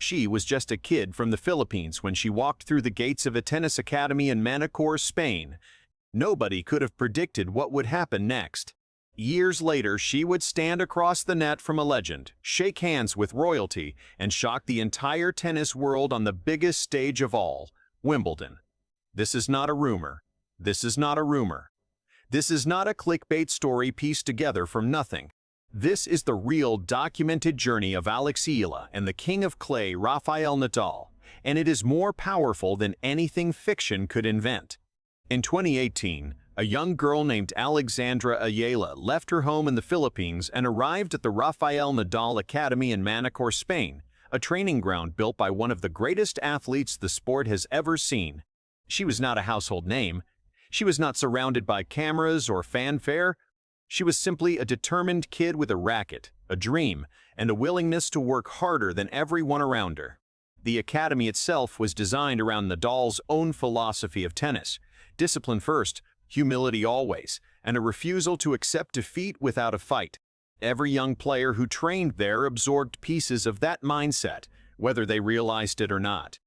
She was just a kid from the Philippines when she walked through the gates of a tennis academy in Manacor, Spain. Nobody could have predicted what would happen next. Years later, she would stand across the net from a legend, shake hands with royalty, and shock the entire tennis world on the biggest stage of all, Wimbledon. This is not a rumor. This is not a rumor. This is not a clickbait story pieced together from nothing. This is the real documented journey of Alex Eala and the king of clay, Rafael Nadal, and it is more powerful than anything fiction could invent. In 2018, a young girl named Alex Eala left her home in the Philippines and arrived at the Rafael Nadal Academy in Manacor, Spain, a training ground built by one of the greatest athletes the sport has ever seen. She was not a household name. She was not surrounded by cameras or fanfare. She was simply a determined kid with a racket, a dream, and a willingness to work harder than everyone around her. The academy itself was designed around Nadal's own philosophy of tennis: discipline first, humility always, and a refusal to accept defeat without a fight. Every young player who trained there absorbed pieces of that mindset, whether they realized it or not.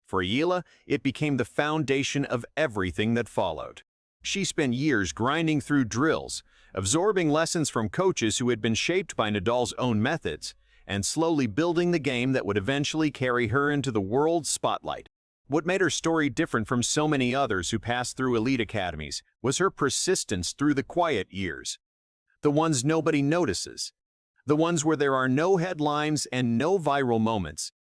For Eala, it became the foundation of everything that followed. She spent years grinding through drills, absorbing lessons from coaches who had been shaped by Nadal's own methods, and slowly building the game that would eventually carry her into the world's spotlight. What made her story different from so many others who passed through elite academies was her persistence through the quiet years. The ones nobody notices. The ones where there are no headlines and no viral moments.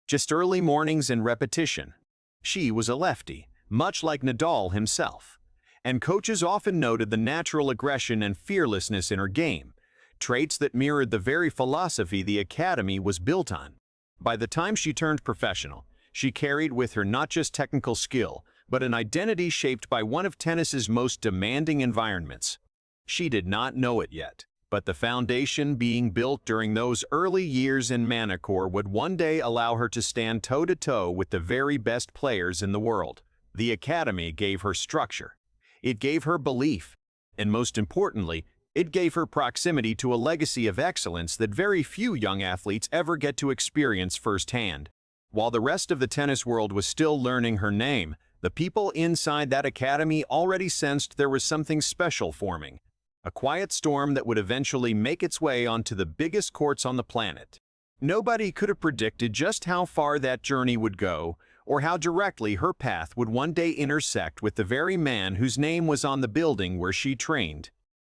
Just early mornings and repetition. She was a lefty, much like Nadal himself. And coaches often noted the natural aggression and fearlessness in her game, traits that mirrored the very philosophy the academy was built on. By the time she turned professional, she carried with her not just technical skill, but an identity shaped by one of tennis's most demanding environments. She did not know it yet, but the foundation being built during those early years in Manacor would one day allow her to stand toe-to-toe with the very best players in the world. The academy gave her structure. It gave her belief, and most importantly, it gave her proximity to a legacy of excellence that very few young athletes ever get to experience firsthand. While the rest of the tennis world was still learning her name, the people inside that academy already sensed there was something special forming, a quiet storm that would eventually make its way onto the biggest courts on the planet. Nobody could have predicted just how far that journey would go, or how directly her path would one day intersect with the very man whose name was on the building where she trained.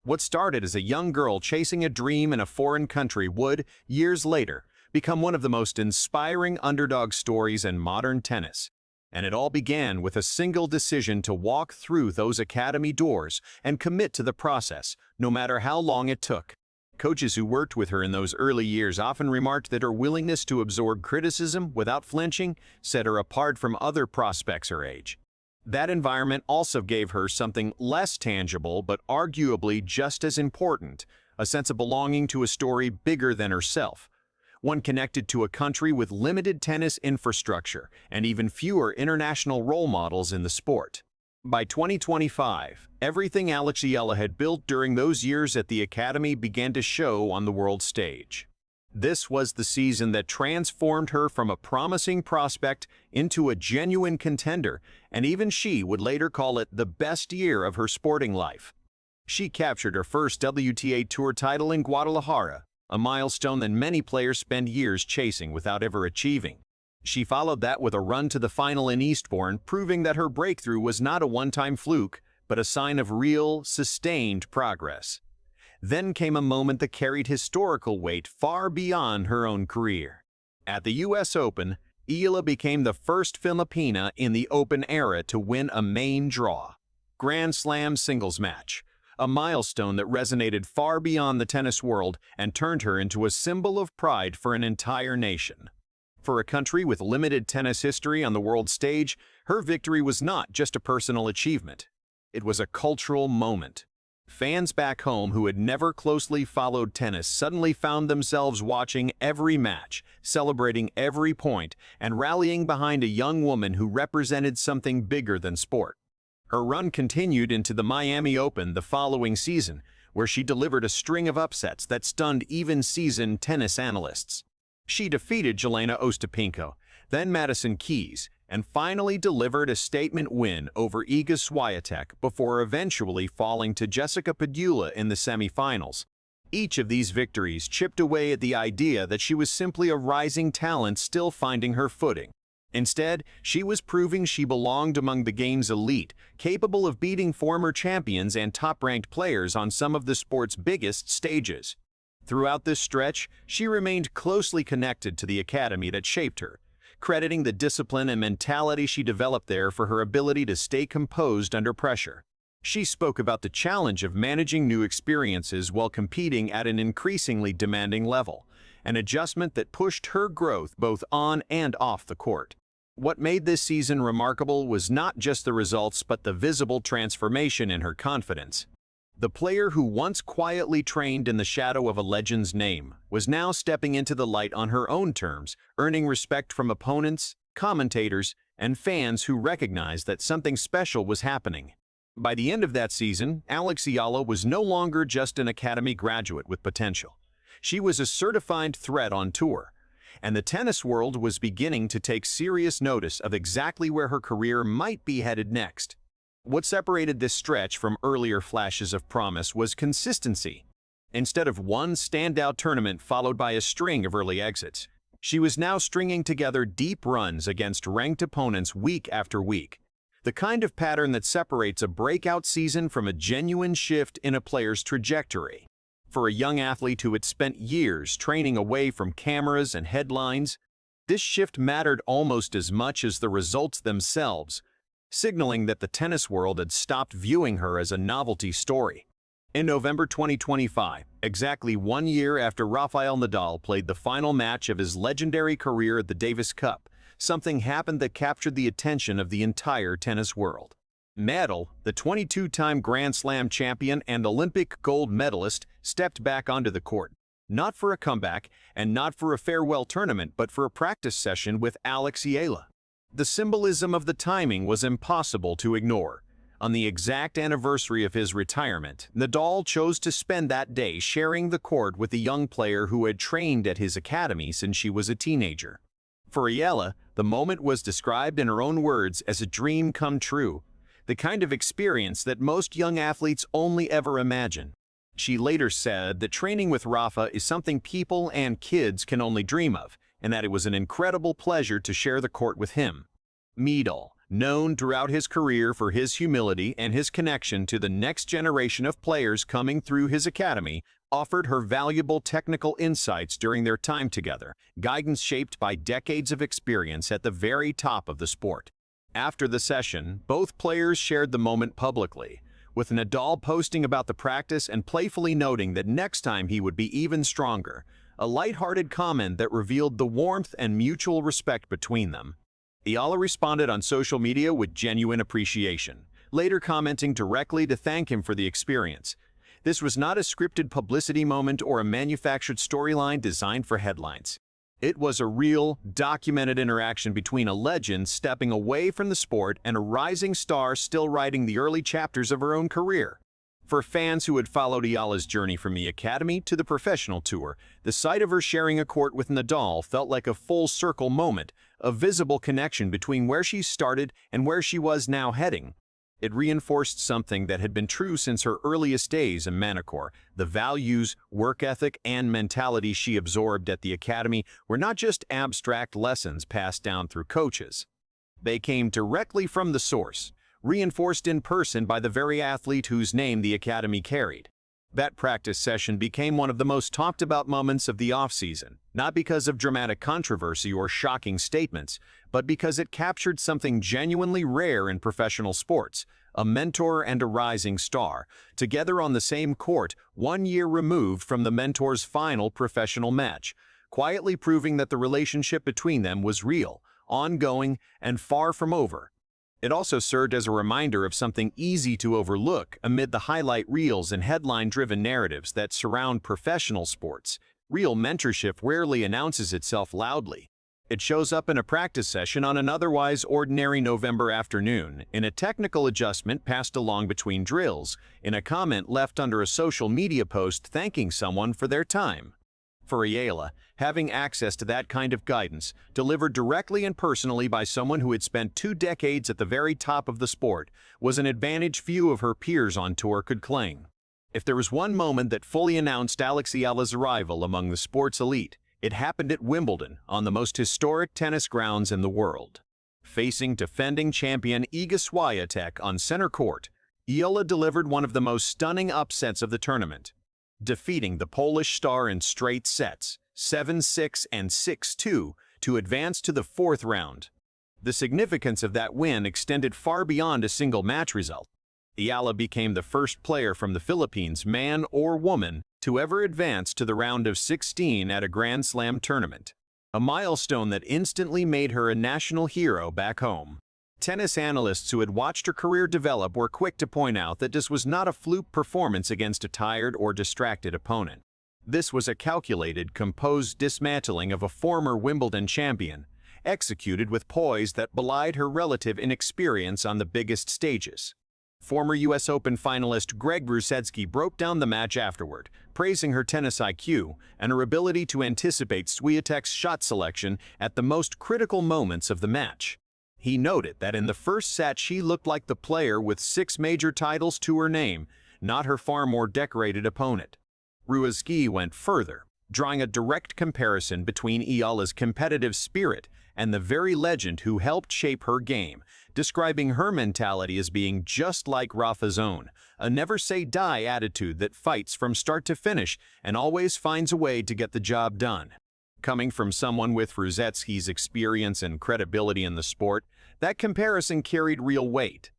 What started as a young girl chasing a dream in a foreign country would, years later, become one of the most inspiring underdog stories in modern tennis. And it all began with a single decision to walk through those academy doors and commit to the process, no matter how long it took. Coaches who worked with her in those early years often remarked that her willingness to absorb criticism without flinching set her apart from other prospects her age. That environment also gave her something less tangible but arguably just as important, a sense of belonging to a story bigger than herself, one connected to a country with limited tennis infrastructure and even fewer international role models in the sport. By 2025, everything Alex Eala had built during those years at the academy began to show on the world stage. This was the season that transformed her from a promising prospect into a genuine contender, and even she would later call it the best year of her sporting life. She captured her first WTA Tour title in Guadalajara, a milestone that many players spend years chasing without ever achieving. She followed that with a run to the final in Eastbourne, proving that her breakthrough was not a one-time fluke, but a sign of real, sustained progress. Then came a moment that carried historical weight far beyond her own career. At the U.S. Open, Eala became the first Filipina in the Open era to win a main draw. Grand Slam singles match, a milestone that resonated far beyond the tennis world and turned her into a symbol of pride for an entire nation. For a country with limited tennis history on the world stage, her victory was not just a personal achievement. It was a cultural moment. Fans back home who had never closely followed tennis suddenly found themselves watching every match, celebrating every point, and rallying behind a young woman who represented something bigger than sport. Her run continued into the Miami Open the following season, where she delivered a string of upsets that stunned even seasoned tennis analysts. She defeated Jelena Ostapenko, then Madison Keys, and finally delivered a statement win over Iga Swiatek before eventually falling to Jessica Pegula in the semifinals. Each of these victories chipped away at the idea that she was simply a rising talent still finding her footing. Instead, she was proving she belonged among the game's elite, capable of beating former champions and top-ranked players on some of the sport's biggest stages. Throughout this stretch, she remained closely connected to the academy that shaped her, crediting the discipline and mentality she developed there for her ability to stay composed under pressure. She spoke about the challenge of managing new experiences while competing at an increasingly demanding level, an adjustment that pushed her growth both on and off the court. What made this season remarkable was not just the results but the visible transformation in her confidence. The player who once quietly trained in the shadow of a legend's name was now stepping into the light on her own terms, earning respect from opponents, commentators, and fans who recognized that something special was happening. By the end of that season, Alex Eala was no longer just an academy graduate with potential. She was a certified threat on tour, and the tennis world was beginning to take serious notice of exactly where her career might be headed next. What separated this stretch from earlier flashes of promise was consistency. Instead of one standout tournament followed by a string of early exits, she was now stringing together deep runs against ranked opponents week after week, the kind of pattern that separates a breakout season from a genuine shift in a player's trajectory. For a young athlete who had spent years training away from cameras and headlines, this shift mattered almost as much as the results themselves, signaling that the tennis world had stopped viewing her as a novelty story. In November 2025, exactly 1 year after Rafael Nadal played the final match of his legendary career at the Davis Cup, something happened that captured the attention of the entire tennis world. Nadal, the 22-time Grand Slam champion and Olympic gold medalist, stepped back onto the court, not for a comeback and not for a farewell tournament, but for a practice session with Alex Eala. The symbolism of the timing was impossible to ignore. On the exact anniversary of his retirement, Nadal chose to spend that day sharing the court with a young player who had trained at his academy since she was a teenager. For Eala, the moment was described in her own words as a dream come true, the kind of experience that most young athletes only ever imagine. She later said that training with Rafa is something people and kids can only dream of, and that it was an incredible pleasure to share the court with him. Nadal, known throughout his career for his humility and his connection to the next generation of players coming through his academy, offered her valuable technical insights during their time together, guidance shaped by decades of experience at the very top of the sport. After the session, both players shared the moment publicly, with Nadal posting about the practice and playfully noting that next time he would be even stronger, a lighthearted comment that revealed the warmth and mutual respect between them. Eala responded on social media with genuine appreciation, later commenting directly to thank him for the experience. This was not a scripted publicity moment or a manufactured storyline designed for headlines. It was a real, documented interaction between a legend stepping away from the sport and a rising star still writing the early chapters of her own career. For fans who had followed Eala's journey from the academy to the professional tour, the sight of her sharing a court with Nadal felt like a full-circle moment, a visible connection between where she started and where she was now heading. It reinforced something that had been true since her earliest days in Manacor. The values, work ethic, and mentality she absorbed at the academy were not just abstract lessons passed down through coaches. They came directly from the source, reinforced in person by the very athlete whose name the academy carried. That practice session became one of the most talked about moments of the off-season, not because of dramatic controversy or shocking statements, but because it captured something genuinely rare in professional sports: a mentor and a rising star, together on the same court 1 year removed from the mentor's final professional match, quietly proving that the relationship between them was real, ongoing, and far from over. It also served as a reminder of something easy to overlook amid the highlight reels and headline-driven narratives that surround professional sports. Real mentorship rarely announces itself loudly. It shows up in a practice session on an otherwise ordinary November afternoon, in a technical adjustment passed along between drills, in a comment left under a social media post thanking someone for their time. For Eala, having access to that kind of guidance, delivered directly and personally by someone who had spent 2 decades at the very top of the sport, was an advantage few of her peers on tour could claim. If there was one moment that fully announced Alex Eala's arrival among the sport's elite, it happened at Wimbledon, on the most historic tennis grounds in the world. Facing defending champion Iga Swiatek on center court, Eala delivered one of the most stunning upsets of the tournament, defeating the Polish star in straight sets, 7-6 and 6-2, to advance to the 4th round. The significance of that win extended far beyond a single match result. Eala became the first player from the Philippines, man or woman, to ever advance to the round of 16 at a Grand Slam tournament, a milestone that instantly made her a national hero back home. Tennis analysts who had watched her career develop were quick to point out that this was not a fluke performance against a tired or distracted opponent. This was a calculated, composed dismantling of a former Wimbledon champion, executed with poise that belied her relative inexperience on the biggest stages. Former U.S. Open finalist Greg Rusedski broke down the match afterward, praising her tennis IQ and her ability to anticipate Swiatek's shot selection at the most critical moments of the match. He noted that in the first set she looked like the player with 6 major titles to her name, not her far more decorated opponent. Rusedski went further, drawing a direct comparison between Eala's competitive spirit and the very legend who helped shape her game, describing her mentality as being just like Rafa's own, a never-say-die attitude that fights from start to finish and always finds a way to get the job done. Coming from someone with Rusedski's experience and credibility in the sport, that comparison carried real weight.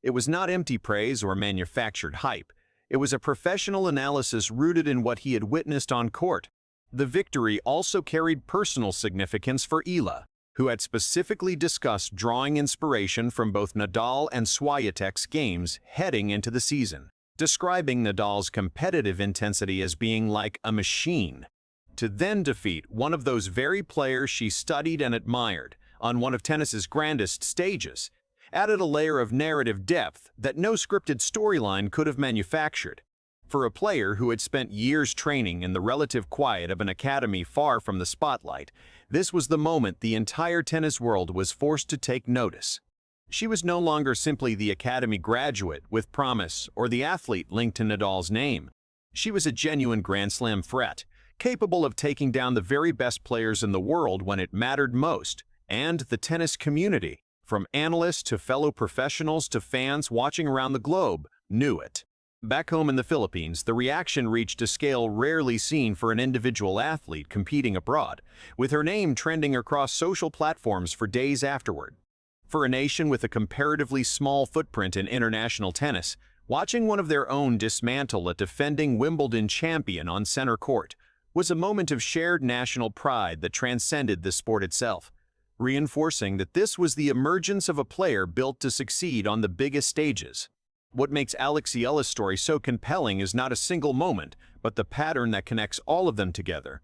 It was not empty praise or manufactured hype. It was a professional analysis rooted in what he had witnessed on court. The victory also carried personal significance for Eala, who had specifically discussed drawing inspiration from both Nadal and Swiatek's games heading into the season, describing Nadal's competitive intensity as being like a machine. To then defeat one of those very players she studied and admired on one of tennis's grandest stages added a layer of narrative depth that no scripted storyline could have manufactured. For a player who had spent years training in the relative quiet of an academy far from the spotlight, this was the moment the entire tennis world was forced to take notice. She was no longer simply the academy graduate with promise or the athlete linked to Nadal's name. She was a genuine Grand Slam threat, capable of taking down the very best players in the world when it mattered most, and the tennis community, from analysts to fellow professionals to fans watching around the globe, knew it. Back home in the Philippines, the reaction reached a scale rarely seen for an individual athlete competing abroad, with her name trending across social platforms for days afterward. For a nation with a comparatively small footprint in international tennis, watching one of their own dismantle a defending Wimbledon champion on center court was a moment of shared national pride that transcended the sport itself, reinforcing that this was the emergence of a player built to succeed on the biggest stages. What makes Alex Eala's story so compelling is not a single moment, but the pattern that connects all of them together.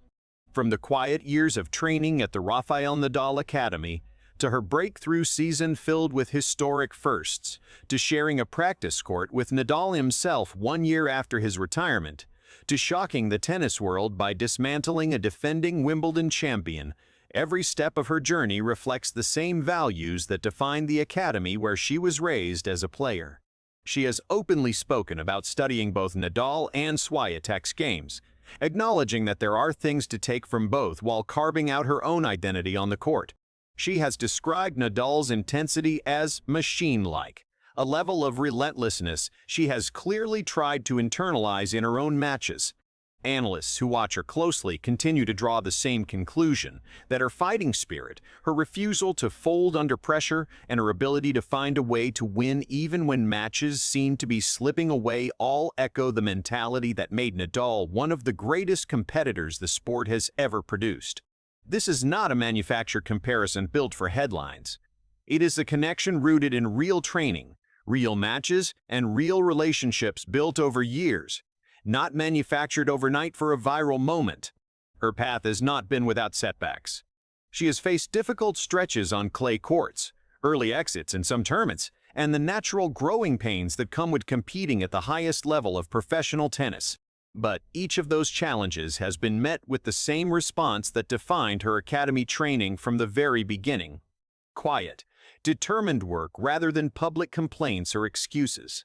From the quiet years of training at the Rafael Nadal Academy, to her breakthrough season filled with historic firsts, to sharing a practice court with Nadal himself 1 year after his retirement, to shocking the tennis world by dismantling a defending Wimbledon champion, every step of her journey reflects the same values that defined the academy where she was raised as a player. She has openly spoken about studying both Nadal and Swiatek's games, acknowledging that there are things to take from both while carving out her own identity on the court. She has described Nadal's intensity as machine-like, a level of relentlessness she has clearly tried to internalize in her own matches. Analysts who watch her closely continue to draw the same conclusion, that her fighting spirit, her refusal to fold under pressure, and her ability to find a way to win even when matches seem to be slipping away all echo the mentality that made Nadal one of the greatest competitors the sport has ever produced. This is not a manufactured comparison built for headlines. It is a connection rooted in real training, real matches, and real relationships built over years, not manufactured overnight for a viral moment. Her path has not been without setbacks. She has faced difficult stretches on clay courts, early exits in some tournaments, and the natural growing pains that come with competing at the highest level of professional tennis. But each of those challenges has been met with the same response that defined her academy training from the very beginning: quiet, determined work rather than public complaints or excuses.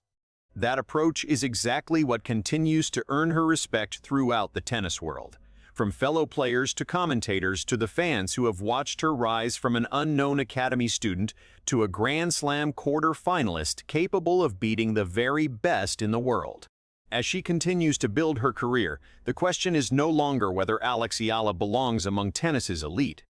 That approach is exactly what continues to earn her respect throughout the tennis world, from fellow players to commentators to the fans who have watched her rise from an unknown academy student to a Grand Slam quarter-finalist capable of beating the very best in the world. As she continues to build her career, the question is no longer whether Alex Eala belongs among tennis's elite.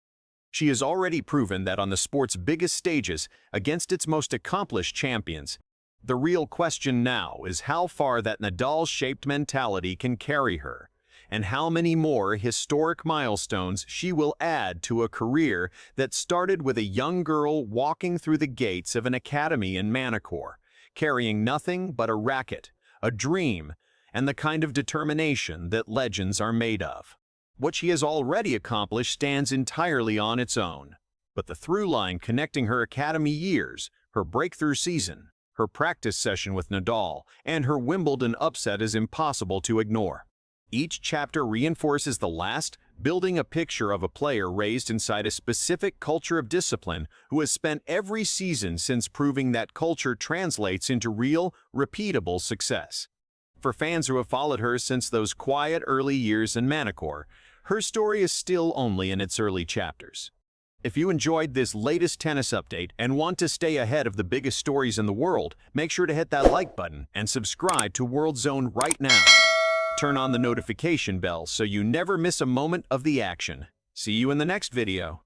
She has already proven that on the sport's biggest stages, against its most accomplished champions. The real question now is how far that Nadal-shaped mentality can carry her, and how many more historic milestones she will add to a career that started with a young girl walking through the gates of an academy in Manacor, carrying nothing but a racket, a dream, and the kind of determination that legends are made of. What she has already accomplished stands entirely on its own, but the through line connecting her academy years, her breakthrough season, her practice session with Nadal, and her Wimbledon upset is impossible to ignore. Each chapter reinforces the last, building a picture of a player raised inside a specific culture of discipline who has spent every season since proving that culture translates into real, repeatable success. For fans who have followed her since those quiet early years in Manacor, her story is still only in its early chapters. If you enjoyed this latest tennis update and want to stay ahead of the biggest stories in the world, make sure to hit that like button and subscribe to World Zone right now. Turn on the notification bell so you never miss a moment of the action. See you in the next video.